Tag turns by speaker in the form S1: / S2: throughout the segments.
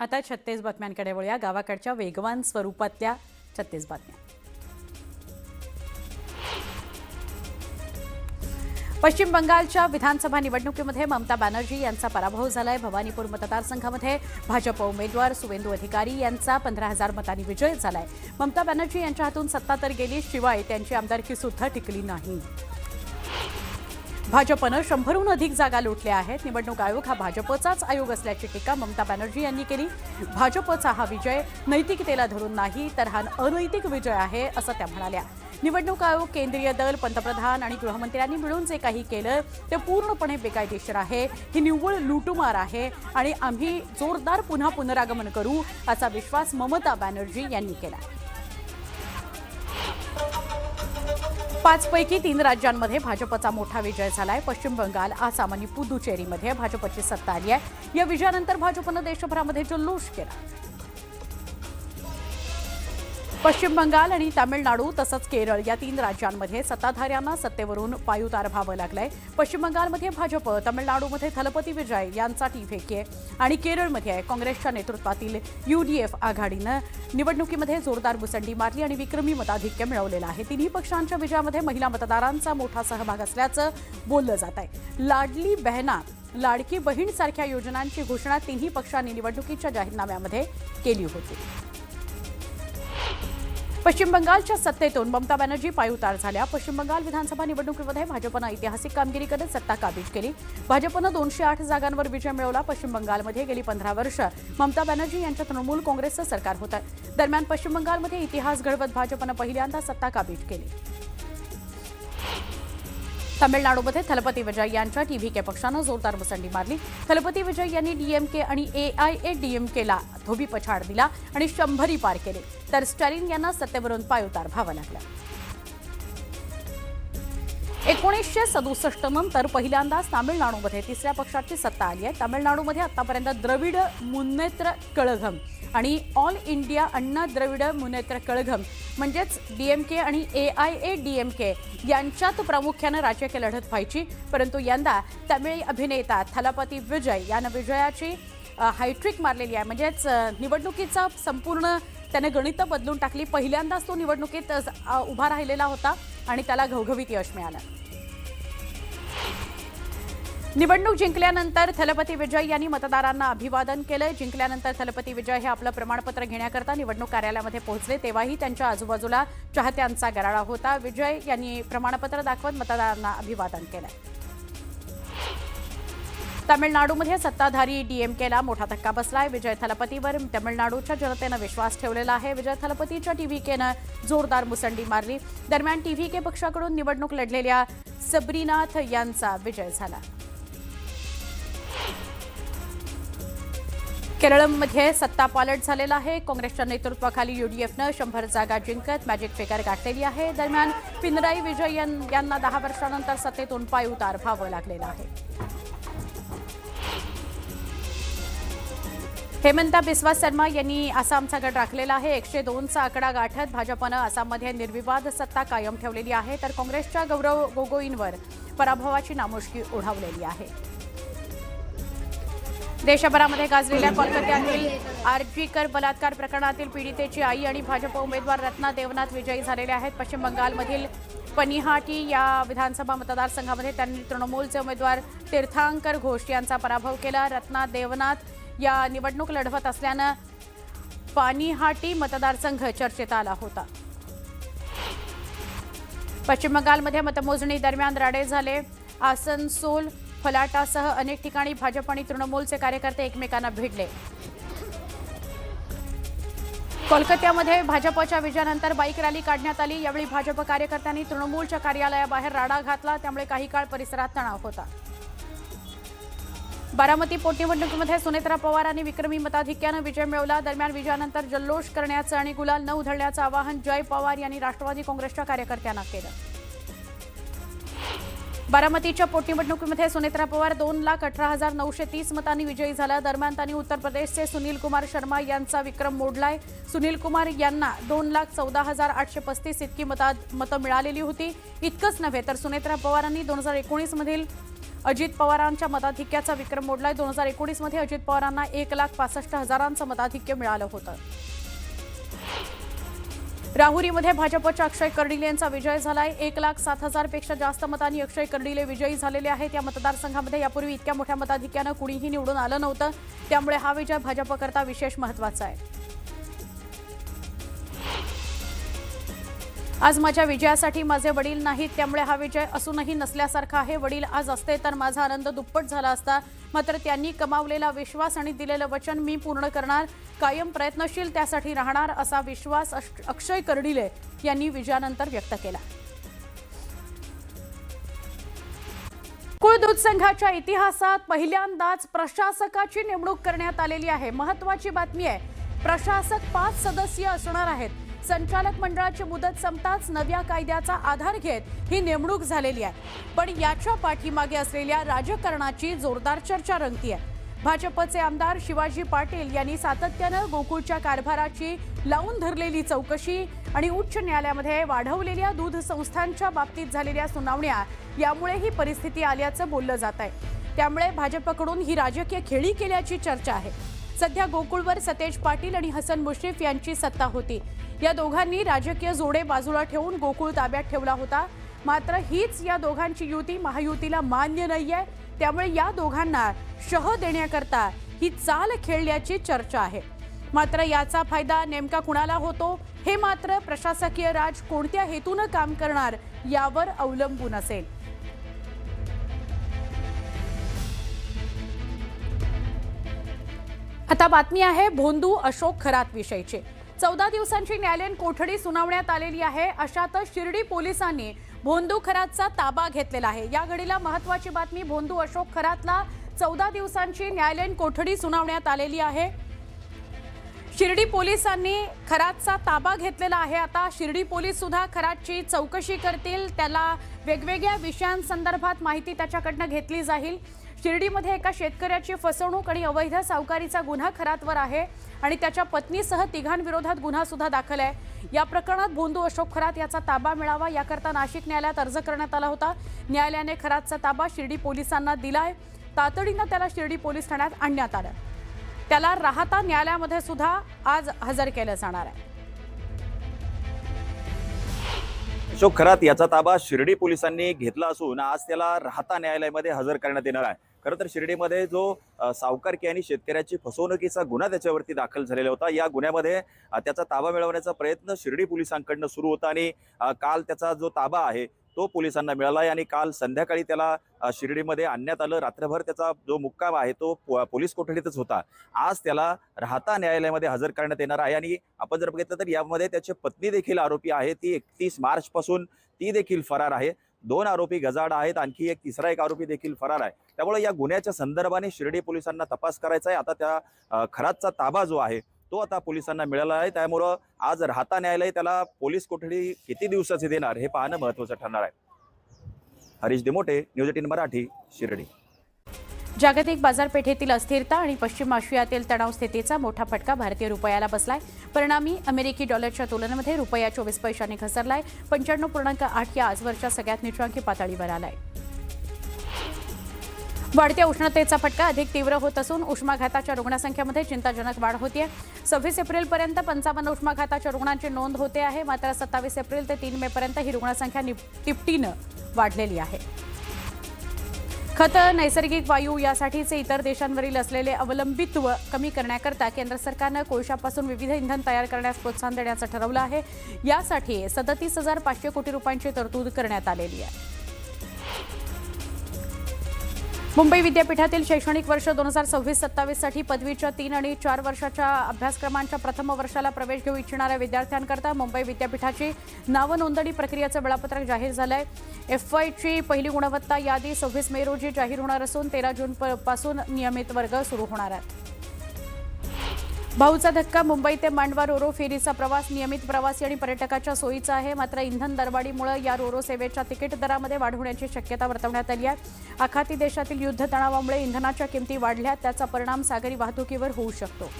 S1: आता 36 बातम्यांकडे वळूया. गावाकडच्या वेगवान स्वरूपातल्या 36 बातम्या. पश्चिम बंगालच्या विधानसभा निवडणुकीमध्ये ममता बॅनर्जी यांचा पराभव झालाय. भवानीपूर मतदारसंघामध्ये भाजप उमेदवार सुवेंदू अधिकारी यांचा 15,000 मतांनी विजय झालाय. ममता बॅनर्जी यांच्या हातून सत्ता तर गेली, शिवाय त्यांची आमदारकी सुद्धा टिकली नाही. भाजपनं 100हून अधिक जागा लुटल्या आहेत. निवडणूक आयोग हा भाजपचाच आयोग असल्याची टीका ममता बॅनर्जी यांनी केली. भाजपचा हा विजय नैतिकतेला धरून नाही, तर हा अनैतिक विजय आहे, असं त्या म्हणाल्या. निवडणूक आयोग, केंद्रीय दल, पंतप्रधान आणि गृहमंत्र्यांनी मिळून जे काही केलं ते पूर्णपणे बेकायदेशीर आहे. ही निव्वळ लुटमार आहे आणि आम्ही जोरदार पुन्हा पुनरागमन करू, असा विश्वास ममता बॅनर्जी यांनी केला. 5 पैकी 3 राज्यांमध्ये भाजपचा मोठा विजय झालाय. पश्चिम बंगाल, आसाम आणि पुदुचेरीमध्ये भाजपची सत्ता आली आहे. या विजयानंतर भाजपनं देशभरामध्ये जल्लोष केला. पश्चिम बंगाल आणि तामिळनाडू तसंच केरळ या 3 राज्यांमध्ये सत्ताधाऱ्यांना सत्तेवरून पायउतार व्हावं लागलंय. पश्चिम बंगालमध्ये भाजप, तामिळनाडूमध्ये थलपती विजय यांचा टीव्हीके आणि केरळमध्ये काँग्रेसच्या नेतृत्वातील UDF आघाडीनं निवडणुकीमध्ये जोरदार मुसंडी मारली आणि विक्रमी मताधिक्य मिळवलेलं आहे. तिन्ही पक्षांच्या विजयामध्ये महिला मतदारांचा मोठा सहभाग असल्याचं बोललं जात आहे. लाडली बहना, लाडकी बहीण सारख्या योजनांची घोषणा तिन्ही पक्षांनी निवडणुकीच्या जाहीरनाम्यामध्ये केली होती. पश्चिम बंगालच्या सत्तेतून ममता बॅनर्जी पायउतार झाल्या. पश्चिम बंगाल विधानसभा निवडणुकीमध्ये भाजपनं ऐतिहासिक कामगिरी करत सत्ता काबीज केली. भाजपनं 208 जागांवर विजय मिळवला. पश्चिम बंगालमध्ये गेली 15 वर्ष ममता बॅनर्जी यांच्या तृणमूल काँग्रेसचं सरकार होतं. दरम्यान पश्चिम बंगालमध्ये इतिहास घडवत भाजपनं पहिल्यांदा सत्ता काबीज केली. तामिळनाडूमध्ये थलपती विजय यांच्या टीव्हीके पक्षानं जोरदार मुसंडी मारली. थलपती विजय यांनी DMK आणि AIADMKला धोबीपछाड दिला आणि 100 पार केले, तर स्टॅलिन यांना सत्तेवरून पायउतार व्हावं लागलं. 1967 नंतर पहिल्यांदाच तामिळनाडूमध्ये तिसऱ्या पक्षाची सत्ता आली आहे. तामिळनाडूमध्ये आतापर्यंत द्रविड मुन्नेत्र कळघम आणि ऑल इंडिया अण्णा द्रविड मुन्नेत्र कळघम म्हणजेच DMK आणि AIADMK यांच्यात प्रामुख्यानं राजकीय लढत व्हायची. परंतु यंदा तमिळ अभिनेता थलपती विजय यानं विजयाची हायट्रिक मारलेली आहे. म्हणजेच निवडणुकीचा संपूर्ण त्याने गणितं बदलून टाकली. पहिल्यांदाच तो निवडणुकीत उभा राहिलेला होता आणि त्याला घवघवीत यश मिळालं. निवडणूक जिंकल्यानंतर थलपती विजय यांनी मतदारांना अभिवादन केलं. जिंकल्यानंतर थलपती विजय हे आपलं प्रमाणपत्र घेण्याकरता निवडणूक कार्यालयामध्ये पोहोचले, तेव्हाही त्यांच्या आजूबाजूला चाहत्यांचा गराळा होता. विजय यांनी प्रमाणपत्र दाखवत मतदारांना अभिवादन केलं. तामिळनाडूमध्ये सत्ताधारी DMKला मोठा धक्का बसलाय. विजय थलपतीवर तामिळनाडूच्या जनतेनं विश्वास ठेवलेला आहे. विजय थलपतीच्या TVKनं जोरदार मुसंडी मारली. दरम्यान TVK पक्षाकडून निवडणूक लढलेल्या सबरीनाथ यांचा विजय झाला. केरळमध्ये सत्ता पालट झालेला आहे. काँग्रेसच्या नेतृत्वाखाली UDFनं 100 जागा जिंकत मॅजिक फिगर गाठलेली आहे. दरम्यान पिनराई विजयन यांना 10 वर्षांनंतर सत्तेतून पायउतार व्हावं लागलेलं आहे. हेमंता बिस्वा शर्मा यांनी आसामचा गड राखलेला आहे. 102चा आकडा गाठत भाजपनं आसाममध्ये निर्विवाद सत्ता कायम ठेवलेली आहे, तर काँग्रेसच्या गौरव गोगोईंवर पराभवाची नामुष्की ओढावलेली आहे. देशभरामध्ये गाजलेल्या कोलकात्यातील आरजीकर बलात्कार प्रकरणातील पीडितेची आई आणि भाजप उमेदवार रत्ना देवनाथ विजयी झालेले आहेत. पश्चिम बंगालमधील पनिहाटी या विधानसभा मतदारसंघामध्ये त्यांनी तृणमूलचे उमेदवार तीर्थांकर घोष यांचा पराभव केला. रत्ना देवनाथ या निवडणूक लढवत असल्यानं पानिहाटी मतदारसंघ चर्चेत आला होता. पश्चिम बंगालमध्ये मतमोजणी दरम्यान राडे झाले. आसनसोल, फलाटासह अनेक ठिकाणी भाजप आणि तृणमूलचे कार्यकर्ते एकमेकांना भिडले. कोलकात्यामध्ये भाजपच्या विजयानंतर बाईक रॅली काढण्यात आली. यावेळी भाजप कार्यकर्त्यांनी तृणमूलच्या कार्यालयाबाहेर राडा घातला, त्यामुळे काही काळ परिसरात तणाव होता. बारामती पोटनिवडणुकीमध्ये सुनेत्रा पवारांनी विक्रमी मताधिक्यानं विजय मिळवला. दरम्यान विजयानंतर जल्लोष करण्याचं आणि गुलाल न उधळण्याचं आवाहन जय पवार यांनी राष्ट्रवादी काँग्रेसच्या कार्यकर्त्यांना केलं. बारामतीच्या पोटनिवडणुकीमध्ये सुनेत्रा पवार 2,18,930 मतांनी विजयी झाल्या. दरम्यान त्यांनी उत्तर प्रदेशचे सुनील कुमार शर्मा यांचा विक्रम मोडलाय. सुनील कुमार यांना 2,14,835 इतकी मतं मिळालेली होती. इतकंच नव्हे तर सुनेत्रा पवारांनी 2019 मधील अजित पवारांच्या मताधिक्याचा विक्रम मोडलाय। 2019 मध्ये अजित पवारांना 1,65,000 मताधिक्य मिळालं होतं। राहुरीमध्ये भाजपच्या अक्षय कर्डिले यांचा विजय झालाय। 1,07,000 पेक्षा जास्त मतांनी अक्षय कर्डिले विजयी झालेले आहेत। या मतदारसंघामध्ये यापूर्वी इतक्या मोठ्या मताधिक्यानं कुणीही निवडून आलं नव्हतं, त्यामुळे हा विजय भाजपकरता विशेष महत्त्वाचा आहे। आज माझ्या विजयासाठी माझे वडील नाहीत, त्यामुळे हा विजय असूनही नसल्यासारखा आहे। वडील आज असते तर माझा आनंद दुप्पट झाला असता, मात्र त्यांनी कमावलेला विश्वास आणि दिलेलं वचन मी पूर्ण करणार, कायम प्रयत्नशील त्यासाठी राहणार, असा विश्वास अक्षय कर्डिले यांनी विजयानंतर व्यक्त केला। गोकुळ दूध संघाच्या इतिहासात पहिल्यांदाच प्रशासकाची नेमणूक करण्यात आलेली आहे। महत्त्वाची बातमी आहे, प्रशासक 5 सदस्य असणार आहेत। संचालक मंडळाची मुदत संपताच नव्या कायद्याचा आधार घेत ही नेमणूक झालेली आहे। पण याच्या पाठीमागे असलेल्या राजकारणाची जोरदार चर्चा रंगतीये। भाजपचे आमदार शिवाजी पाटील यांनी सातत्यानं गोकुळच्या कारभाराची लावून धरलेली चौकशी आणि उच्च न्यायालयामध्ये वाढवलेल्या दूध संस्थांच्या बाबतीत झालेल्या सुनावण्या यामुळे ही परिस्थिती आल्याचं बोललं जात आहे। त्यामुळे भाजपकडून ही राजकीय खेळी केल्याची चर्चा आहे। सध्या गोकुळवर सतेज पाटील आणि हसन मुश्रीफ यांची सत्ता होती। या दोघांनी राजकीय जोडे बाजूला ठेवून गोकुळ ताब्यात ठेवला होता, मात्र हीच या दोघांची युती महायुतीला मान्य नाहीये। त्यामुळे या दोघांना शह देण्याकरता ही चाल खेळल्याची चर्चा आहे। मात्र याचा फायदा नेमका कुणाला होतो हे मात्र प्रशासकीय राज कोणत्या हेतूने काम करणार यावर अवलंबून असेल। आता बातमी आहे भोंदू अशोक खरात विषयीची। 14 दिवसांची न्यायालयीन कोठडी सुनावण्यात आलेली आहे। अशातच शिर्डी पोलिसांनी भोंदू खरातचा ताबा घेतलेला आहे। या घडीला महत्त्वाची बातमी, भोंदू अशोक खरातला 14 दिवसांची न्यायालयीन कोठडी सुनावण्यात आलेली आहे। शिर्डी पोलिसांनी खरातचा ताबा घेतलेला आहे। आता शिर्डी पोलीस सुद्धा खरातची चौकशी करतील, त्याला वेगवेगळ्या विषयांसंदर्भात माहिती त्याच्याकडनं घेतली जाईल। शिर्डीमध्ये एका शेतकऱ्याची फसवणूक आणि अवैध सावकारीचा गुन्हा खरातवर आहे आणि त्याच्या पत्नीसह तिघांविरोधात गुन्हा सुद्धा दाखल आहे। या प्रकरणात भोंदू अशोक खरात याचा ताबा मिळावा याकरता नाशिक न्यायालयात अर्ज करण्यात आला होता। न्यायालयाने खरातचा ताबा शिर्डी पोलिसांना दिलाय। तातडीनं त्याला शिर्डी पोलीस ठाण्यात आणण्यात आलं। त्याला राहता न्यायालयामध्ये सुद्धा आज हजर केलं जाणार आहे।
S2: अशोक खरात याचा ताबा शिर्डी पोलिसांनी घेतला असून आज त्याला राहता न्यायालयामध्ये हजर करण्यात येणार आहे। खरं तर शिर्डीमध्ये जो सावकारकी आणि शेतकऱ्याची फसवणुकीचा गुन्हा त्याच्यावरती दाखल झालेला होता, या गुन्ह्यामध्ये त्याचा ताबा मिळवण्याचा प्रयत्न शिर्डी पोलिसांकडून सुरू होता आणि काल त्याचा जो ताबा आहे तो पोलिसांना मिळाला आहे आणि काल संध्याकाळी त्याला शिर्डीमध्ये आणण्यात आलं। रात्रभर त्याचा जो मुक्काम आहे तो पोलीस कोठडीतच होता। आज त्याला राहता न्यायालयामध्ये हजर करण्यात येणार आहे आणि आपण जर बघितलं तर यामध्ये त्याची पत्नी देखील आरोपी आहे। ती 31 मार्च पासून ती देखील फरार आहे। 2 आरोपी गजाआड आहेत, आणखी तिसरा एक आरोपी देखील फरार आहे। त्यामुळे या गुन्ह्याच्या संदर्भाने शिर्डी पोलिसांना तपास करायचा आहे। आता त्या खरातचा ताबा जो आहे तो आता पोलिसांना मिळाला आहे। त्यामुळे आज राहता न्यायालय त्याला पोलीस कोठडी किती दिवसाची देणार हे पाहणं महत्त्वाचं ठरणार आहे। हरीश देमोटे, न्यूज 18 मराठी, शिर्डी।
S1: जागतिक बाजारपेठेतील अस्थिरता आणि पश्चिम आशियातील तणाव स्थितीचा मोठा फटका भारतीय रुपयाला बसलाय। परिणामी अमेरिकी डॉलरच्या तुलनेमध्ये रुपया 24 पैशांनी घसरलाय। 95.8 या आजवरच्या सगळ्यात नीचांकी पातळीवर आलाय। वाढत्या उष्णतेचा फटका अधिक तीव्र होत असून उष्माघाताच्या रुग्णसंख्येमध्ये चिंताजनक वाढ होतीये। 26 एप्रिलपर्यंत 55 उष्माघाताच्या रुग्णांची नोंद होते आहे, मात्र 27 एप्रिल ते 3 मे पर्यंत ही रुग्णसंख्या तिपटीनं वाढलेली आहे। खतं, नैसर्गिक वायू यासाठीचे इतर देशांवरील असलेले अवलंबित्व कमी करण्याकरता केंद्र सरकारनं कोळशापासून विविध इंधन तयार करण्यास प्रोत्साहन देण्याचं ठरवलं आहे। यासाठी 37,500 कोटी रुपयांची तरतूद करण्यात आलेली आहे। मुंबई विद्यापीठातील शैक्षणिक वर्ष 2026-27 साठी पदवीच्या 3 आणि 4 वर्षाच्या अभ्यासक्रमांच्या प्रथम वर्षाला प्रवेश घेऊ इच्छिणाऱ्या विद्यार्थ्यांकरता मुंबई विद्यापीठाची नाव नोंदणी प्रक्रियेचं वेळापत्रक जाहीर झालंय। FYची पहिली गुणवत्ता यादी 26 मे रोजी जाहीर होणार असून 13 जून पासून नियमित वर्ग सुरू होणार आहेत। भाऊचा धक्का, मुंबई ते मांडवा रोरो फेरीचा प्रवास नियमित प्रवासी आणि पर्यटकाच्या सोयीचा आहे, मात्र इंधन दरवाढीमुळे या रोरो सेवेच्या तिकीट दरामध्ये वाढ होण्याची शक्यता वर्तवण्यात आली आहे। आखाती देशातील युद्ध तणावामुळे इंधनाच्या किमती वाढल्या, त्याचा परिणाम सागरी वाहतुकीवर होऊ शकतो।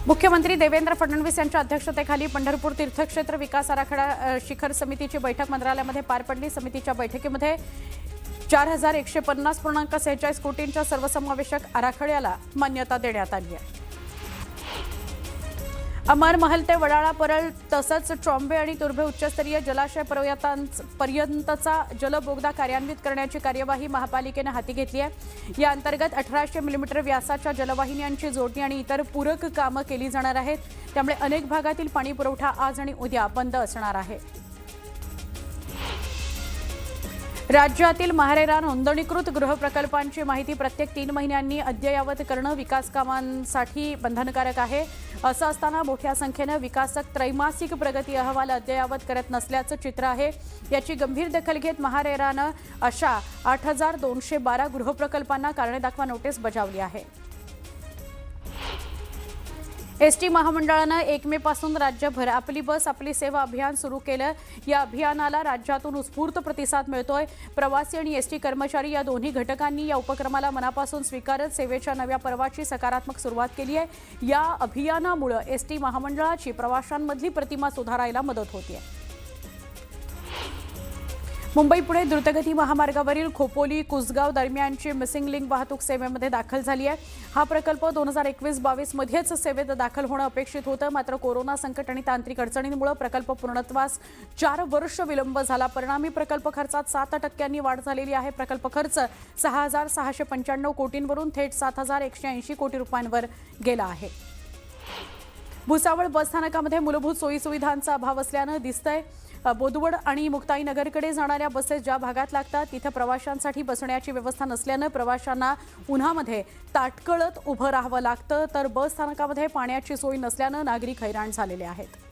S1: मुख्यमंत्री देवेंद्र फडणवीस यांच्या अध्यक्षतेखाली पंढरपूर तीर्थक्षेत्र विकास आराखडा शिखर समितीची बैठक मंत्रालयामध्ये पार पडली। समितीच्या बैठकीमध्ये 4150.46 कोटींच्या सर्वसमावेशक आराखड्याला मान्यता देण्यात आली आहे। अमर महल ते वडाळा परळ तसंच ट्रॉम्बे आणि तुर्भे उच्चस्तरीय जलाशय पर्यंतचा जलबोगदा कार्यान्वित करण्याची कार्यवाही महापालिकेने हाती घेतली आहे। या अंतर्गत 1800 मिलीमीटर व्यासाच्या जलवाहिन्यांची जोडणी आणि इतर पूरक कामं केली जाणार आहेत। त्यामुळे अनेक भागातील पाणी पुरवठा आज आणि उद्या बंद असणार आहे। राज्यातील महारेरा नोंदणीकृत गृहप्रकल्पांची माहिती प्रत्येक 3 महिन्यांनी अद्ययावत करणं विकास कामांसाठी बंधनकारक आहे। असं असताना मोठ्या संख्येनं विकासक त्रैमासिक प्रगती अहवाल अद्ययावत करत नसल्याचं चित्र आहे। याची गंभीर दखल घेत महारेरानं अशा 8212 गृहप्रकल्पांना कारणे दाखवा नोटीस बजावली आहे। एसटी महामंडळानं 1 मे पासून राज्यभर आपली बस आपली सेवा अभियान सुरू केलं। या अभियानाला राज्यातून उत्स्फूर्त प्रतिसाद मिळतोय। प्रवासी आणि एसटी कर्मचारी या दोन्ही घटकांनी या उपक्रमाला मनापासून स्वीकारत सेवेच्या नव्या पर्वाची सकारात्मक सुरुवात केली आहे। या अभियानामुळे एसटी महामंडळाची प्रवाशांमधली प्रतिमा सुधारायला मदत होते। मुंबई पुणे द्रुतगती महामार्गावरील खोपोली कुसगाव दरम्यानची मिसिंग लिंक वाहतूक सेवेमध्ये दाखल झाली आहे। हा प्रकल्प 2021-22 मध्येच सेवेत दाखल होणं अपेक्षित होतं, मात्र कोरोना संकट आणि तांत्रिक अडचणींमुळे प्रकल्प पूर्णत्वास 4 वर्ष विलंब झाला। परिणामी प्रकल्प खर्चात 7% वाढ झालेली आहे। प्रकल्प खर्च 6695 कोटींवरून थेट 7180 कोटी रुपयांवर गेला आहे। भुसावळ बसस्थानकामध्ये मूलभूत सोयीसुविधांचा अभाव असल्यानं दिसतंय। बोदवड आणि मुक्ताईनगरकडे जाणाऱ्या बसेस ज्या भागात लागतात तिथे प्रवाशांसाठी बसण्याची व्यवस्था नसल्यानं प्रवाशांना उन्हामध्ये ताटकळत उभं राहावं लागतं, तर बस स्थानकामध्ये पाण्याची सोय नसल्यानं नागरिक हैराण झालेले आहेत।